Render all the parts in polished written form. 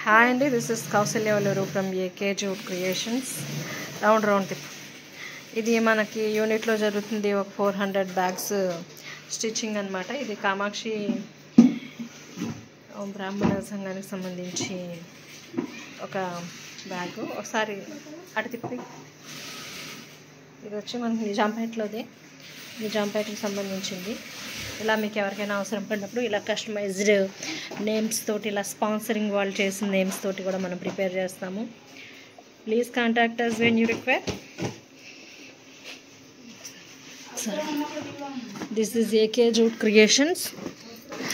Hi అండి, this is Kausalya Valluru from AK jute creations. Round tip. ఇది మనకి యూనిట్లో జరుగుతుంది. ఒక 400 బ్యాగ్స్ స్టిచ్చింగ్ అనమాట. ఇది కామాక్షి బ్రాహ్మణ సంఘానికి సంబంధించి ఒక బ్యాగు. ఒకసారి అటు తిప్పి. ఇది వచ్చి మనకి నిజాంపేటకి సంబంధించింది. ఇలా మీకు ఎవరికైనా అవసరం పడినప్పుడు ఇలా కస్టమైజ్డ్ నేమ్స్ తోటి, ఇలా స్పాన్సరింగ్ వాళ్ళు చేసిన నేమ్స్ తోటి కూడా మనం ప్రిపేర్ చేస్తాము. Please contact us when you require. This is AK Jute Creations,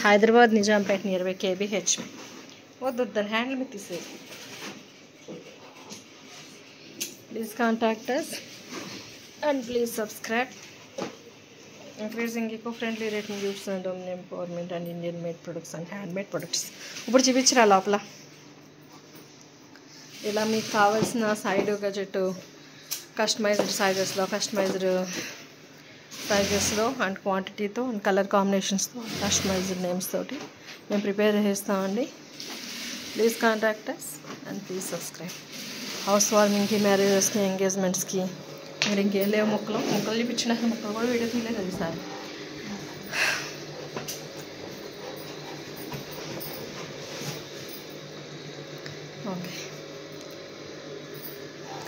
Hyderabad, Nijampet, nearby KBH. వద్దు హ్యాండిల్ మీద తీసేది. Please contact us and please subscribe. Increasing eco-friendly rating use and empowerment and Indian made products and handmade products. ఇప్పుడు చూపించరా లోపల. ఇలా మీకు కావాల్సిన side gadget customised సైజెస్లో అండ్ క్వాంటిటీతో అండ్ కలర్ కాంబినేషన్స్తో కస్టమైజ్డ్ నేమ్స్ తోటి మేము ప్రిపేర్ చేస్తామండి. Please contact us and please subscribe. House వార్మింగ్కి, మ్యారేజెస్కి, ఎంగేజ్మెంట్స్కి, మీరు ఇంకేం లేవు మొక్కలు చూపించిన మొక్కలు కూడా వీడియో తీయలేదు అది సార్. ఓకే,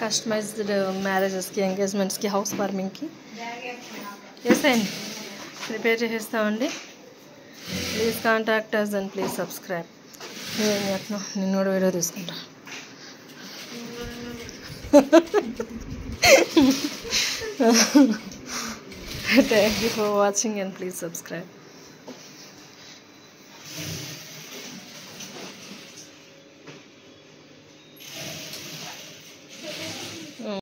కస్టమైజ్డ్ మ్యారేజెస్కి, ఎంగేజ్మెంట్స్కి, హౌస్ వార్మింగ్కి వేసేయండి, ప్రిపేర్ చేసేస్తామండి. Please contact us and please subscribe. నేనేం చేస్తున్నావు, నిన్ను కూడా వీడియో తీసుకుంటా. Thank you for watching and please subscribe.